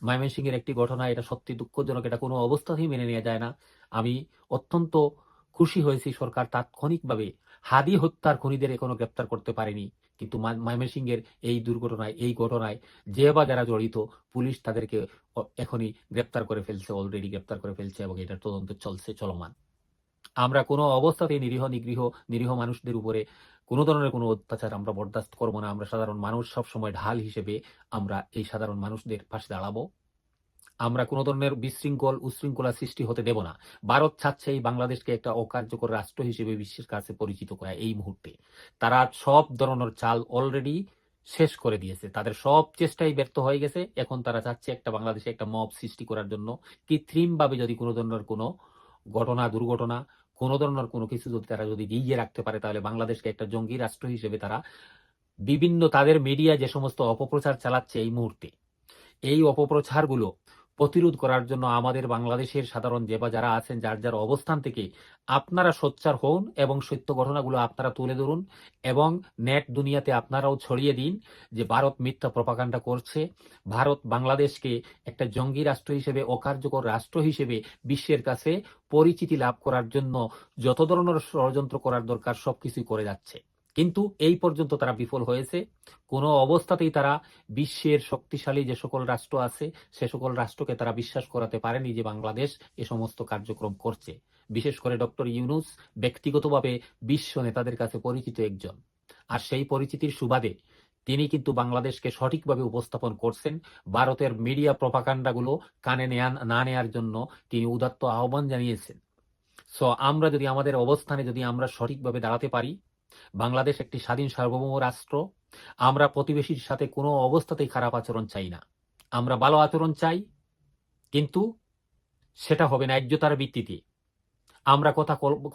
ময়মনসিংহের একটি ঘটনা, এটা সত্যি দুঃখজনক, এটা কোনো অবস্থাতেই মেনে নেওয়া যায় না। আমি অত্যন্ত খুশি হয়েছি সরকার তাৎক্ষণিকভাবে হাদি হত্যার খুনিদের এখনো গ্রেপ্তার করতে পারেনি, কিন্তু ময়মনসিংহের এই দুর্ঘটনায়, এই ঘটনায় যে বা যারা জড়িত, পুলিশ তাদেরকে এখনই গ্রেপ্তার করে ফেলছে, অলরেডি গ্রেপ্তার করে ফেলছে এবং এটার তদন্ত চলমান। আমরা কোনো অবস্থাতেই নিরীহ মানুষদের উপরে কোনো ধরনের কোনো অত্যাচার আমরা বরদাস্ত করব না। আমরা সাধারণ মানুষ সবসময় ঢাল হিসেবে আমরা এই সাধারণ মানুষদের পাশে দাঁড়াবো। আমরা কোনো ধরনের উশৃঙ্খলা সৃষ্টি হতে দেব না। ভারত চাচ্ছে এই বাংলাদেশকে একটা অকার্যকর রাষ্ট্র হিসেবে বিশ্বের কাছে পরিচিত করা। এই মুহূর্তে তারা সব ধরনের চাল অলরেডি শেষ করে দিয়েছে, তাদের সব চেষ্টাই ব্যর্থ হয়ে গেছে। এখন তারা চাচ্ছে একটা বাংলাদেশে একটা মব সৃষ্টি করার জন্য, কৃত্রিমভাবে যদি কোনো ধরনের কোনো দুর্ঘটনা, কোনো ধরনের কোনো কিছু যদি তারা যদি এগিয়ে রাখতে পারে, তাহলে বাংলাদেশকে একটা জঙ্গি রাষ্ট্র হিসেবে তারা বিভিন্ন তাদের মিডিয়া যে সমস্ত অপপ্রচার চালাচ্ছে এই মুহূর্তে, এই অপপ্রচারগুলো প্রতিরোধ করার জন্য আমাদের বাংলাদেশের সাধারণ যারা আছেন, যার অবস্থান থেকে আপনারা সোচ্চার হন এবং সত্য ঘটনাগুলো আপনারা তুলে ধরুন এবং নেট দুনিয়াতে আপনারাও ছড়িয়ে দিন যে ভারত মিথ্যা প্রপাগান্ডা করছে। ভারত বাংলাদেশকে একটা জঙ্গি রাষ্ট্র হিসেবে, অকার্যকর রাষ্ট্র হিসেবে বিশ্বের কাছে পরিচিতি লাভ করার জন্য যত ধরনের ষড়যন্ত্র করার দরকার সবকিছুই করে যাচ্ছে, কিন্তু এই পর্যন্ত তারা বিফল হয়েছে। কোনো অবস্থাতেই তারা বিশ্বের শক্তিশালী যে সকল রাষ্ট্র আছে সে সকল রাষ্ট্রকে তারা বিশ্বাস করাতে পারেনি যে বাংলাদেশ এ সমস্ত কার্যক্রম করছে। বিশেষ করে ডক্টর ইউনূস ব্যক্তিগতভাবে বিশ্ব নেতাদের কাছে পরিচিত একজন, আর সেই পরিচিতির সুবাদে তিনি কিন্তু বাংলাদেশকে সঠিকভাবে উপস্থাপন করছেন। ভারতের মিডিয়া প্রপাগান্ডাগুলো কানে না নেয়ার জন্য তিনি উদাত্ত আহ্বান জানিয়েছেন। সো আমরা যদি আমাদের অবস্থানে যদি আমরা সঠিকভাবে দাঁড়াতে পারি, বাংলাদেশ একটি স্বাধীন সার্বভৌম রাষ্ট্র, আমরা প্রতিবেশীর সাথে কোনো অবস্থাতেই খারাপ আচরণ চাই না, আমরা ভালো আচরণ চাই, কিন্তু সেটা হবে ন্যায্যতার ভিত্তিতে। আমরা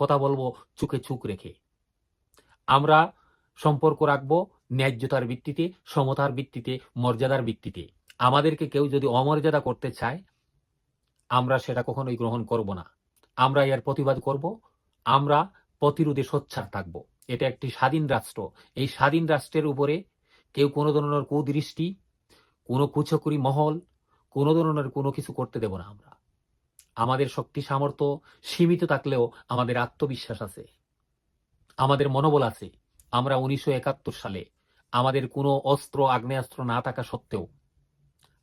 কথা বলবো চোখে চোখ রেখে, আমরা সম্পর্ক রাখবো ন্যায্যতার ভিত্তিতে, সমতার ভিত্তিতে, মর্যাদার ভিত্তিতে। আমাদেরকে কেউ যদি অমর্যাদা করতে চায়, আমরা সেটা কখনোই গ্রহণ করব না। আমরা এর প্রতিবাদ করব, আমরা প্রতিরোধে সোচ্চার থাকব। এটা একটি স্বাধীন রাষ্ট্র। এই স্বাধীন রাষ্ট্রের উপরে কেউ কোনো ধরনের কুদৃষ্টি, কোনো কুচক্রী মহল, কোনো ধরনের কোনো কিছু করতে দেব না আমরা। আমাদের শক্তি সামর্থ্য সীমিত থাকলেও আমাদের আত্মবিশ্বাস আছে, আমাদের মনোবল আছে। আমরা 1971 সালে আমাদের কোনো অস্ত্র, আগ্নেয়াস্ত্র না থাকা সত্ত্বেও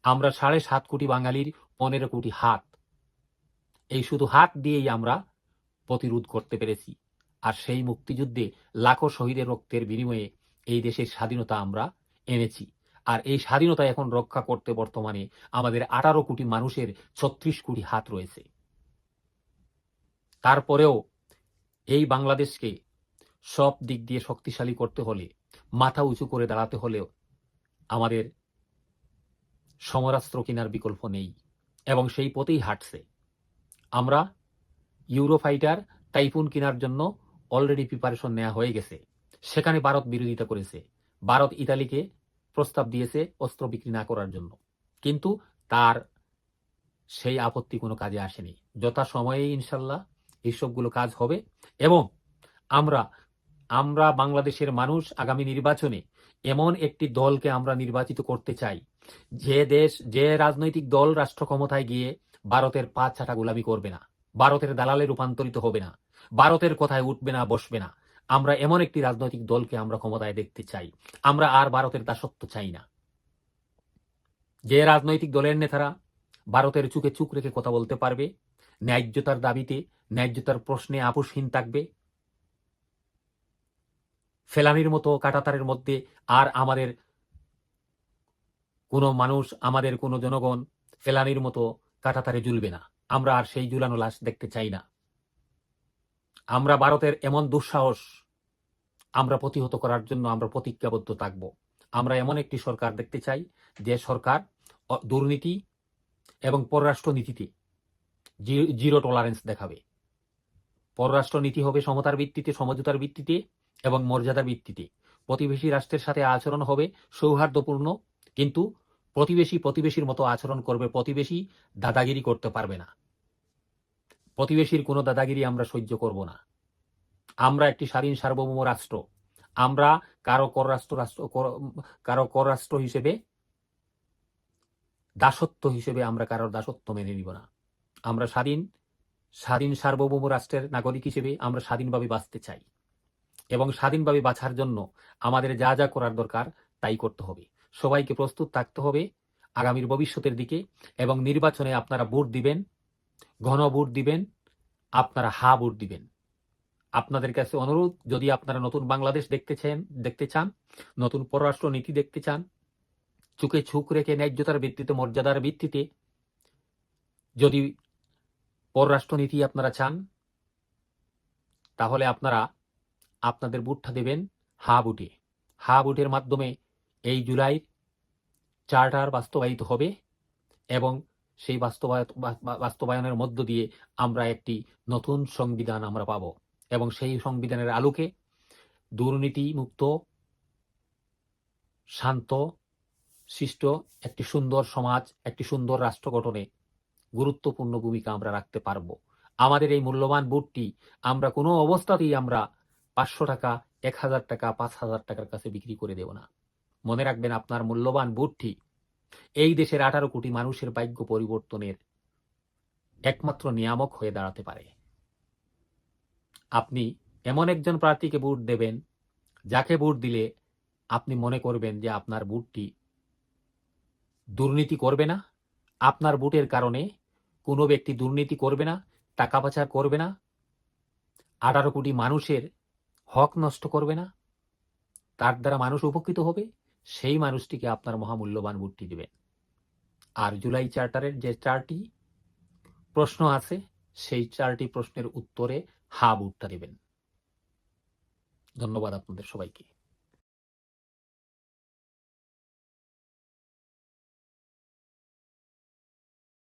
আমরা 7.5 কোটি বাঙালির 15 কোটি হাত, এই শুধু হাত দিয়েই আমরা প্রতিরোধ করতে পেরেছি। আর সেই মুক্তিযুদ্ধে লাখো শহীদের রক্তের বিনিময়ে এই দেশের স্বাধীনতা আমরা এনেছি। আর এই স্বাধীনতা এখন রক্ষা করতে বর্তমানে আমাদের 18 কোটি মানুষের 36 কোটি হাত রয়েছে। তারপরেও এই বাংলাদেশকে সব দিক দিয়ে শক্তিশালী করতে হলে, মাথা উঁচু করে দাঁড়াতে হলেও আমাদের সমরাস্ত্র কেনার বিকল্প নেই এবং সেই পথেই হাঁটছে। আমরা ইউরোফাইটার, টাইফুন কেনার জন্য অলরেডি প্রিপারেশন নেওয়া হয়ে গেছে। সেখানে ভারত বিরোধিতা করেছে। ভারত ইতালিকে প্রস্তাব দিয়েছে অস্ত্র বিক্রি না করার জন্য, কিন্তু তার সেই আপত্তি কোনো কাজে আসেনি। যথাসময়ে ইনশাল্লাহ এইসবগুলো কাজ হবে এবং আমরা বাংলাদেশের মানুষ আগামী নির্বাচনে এমন একটি দলকে আমরা নির্বাচিত করতে চাই, যে রাজনৈতিক দল রাষ্ট্র ক্ষমতায় গিয়ে ভারতের পা চাটা গোলামি করবে না, ভারতের দালালে রূপান্তরিত হবে না, ভারতের কথায় উঠবে না, বসবে না। আমরা এমন একটি রাজনৈতিক দলকে আমরা ক্ষমতায় দেখতে চাই। আমরা আর ভারতের দাসত্ব চাই না। যে রাজনৈতিক দলের নেতারা ভারতের চোখে চোখ রেখে কথা বলতে পারবে, ন্যায্যতার দাবিতে, ন্যায্যতার প্রশ্নে আপোষহীন থাকবে, ফেলানির মতো কাঁটাতারের মধ্যে আর আমাদের কোনো মানুষ, আমাদের কোনো জনগণ ফেলানির মতো কাঁটাতারে ঝুলবে না। আমরা আর সেই ঝুলানো লাশ দেখতে চাই না। আমরা ভারতের এমন দুঃসাহস আমরা প্রতিহত করার জন্য আমরা প্রতিজ্ঞাবদ্ধ থাকব। আমরা এমন একটি সরকার দেখতে চাই যে সরকার দুর্নীতি এবং পররাষ্ট্র নীতিতে জিরো টলারেন্স দেখাবে। পররাষ্ট্র নীতি হবে সমতার ভিত্তিতে, সমঝোতার ভিত্তিতে এবং মর্যাদার ভিত্তিতে। প্রতিবেশী রাষ্ট্রের সাথে আচরণ হবে সৌহার্দ্যপূর্ণ, কিন্তু প্রতিবেশীর মতো আচরণ করবে। প্রতিবেশী দাদাগিরি করতে পারবে না। প্রতিবেশীর কোনো দাদাগিরি আমরা সহ্য করব না। আমরা একটি স্বাধীন সার্বভৌম রাষ্ট্র। আমরা কারো পররাষ্ট্র হিসেবে দাসত্ব হিসেবে আমরা কারোর দাসত্ব মেনে নিব না। আমরা স্বাধীন সার্বভৌম রাষ্ট্রের নাগরিক হিসেবে আমরা স্বাধীনভাবে বাঁচতে চাই এবং স্বাধীনভাবে বাঁচার জন্য আমাদের যা যা করার দরকার তাই করতে হবে। সবাইকে প্রস্তুত থাকতে হবে আগামীর ভবিষ্যতের দিকে, এবং নির্বাচনে আপনারা ভোট দিবেন, ঘন ভোট দিবেন, আপনারা হা ভোট দিবেন। আপনাদের কাছে অনুরোধ, যদি আপনারা নতুন বাংলাদেশ দেখতে চান, নতুন পররাষ্ট্র নীতি দেখতে চান, চোখে চোখ রেখে ন্যায্যতার ভিত্তিতে, মর্যাদার ভিত্তিতে যদি পররাষ্ট্রনীতি আপনারা চান, তাহলে আপনারা আপনাদের ভোটটা দেবেন হা ভোটে। হা ভোটের মাধ্যমে এই জুলাইয়ের চার্টার বাস্তবায়িত হবে এবং সেই বাস্তবায়নের মধ্য দিয়ে আমরা একটি নতুন সংবিধান আমরা পাব, এবং সেই সংবিধানের আলোকে দুর্নীতিমুক্ত, শান্ত শিষ্ট একটি সুন্দর সমাজ, একটি সুন্দর রাষ্ট্র গঠনে গুরুত্বপূর্ণ ভূমিকা আমরা রাখতে পারব। আমাদের এই মূল্যবান ভোটটি আমরা কোনো অবস্থাতেই আমরা 500 টাকা, 1000 টাকা, 5000 টাকার কাছে বিক্রি করে দেব না। মনে রাখবেন, আপনার মূল্যবান ভোটটি এই দেশের 18 কোটি মানুষের ভাগ্য পরিবর্তনের একমাত্র নিয়ামক হয়ে দাঁড়াতে পারে। আপনি এমন একজন প্রার্থীকে ভোট দেবেন, যাকে ভোট দিলে আপনি মনে করবেন যে আপনার ভোটটি দুর্নীতি করবে না, আপনার ভোটের কারণে কোনো ব্যক্তি দুর্নীতি করবে না, টাকা পাচার করবে না, 18 কোটি মানুষের হক নষ্ট করবে না, তার দ্বারা মানুষ উপকৃত হবে, সেই মানুষটিকে আপনার মহামূল্যবান ভোটটি দিবেন। আর জুলাই চার্টারের যে 4টি প্রশ্ন আছে, সেই 4টি প্রশ্নের উত্তরে হা ভোটটা দিবেন। ধন্যবাদ আপনাদের সবাইকে।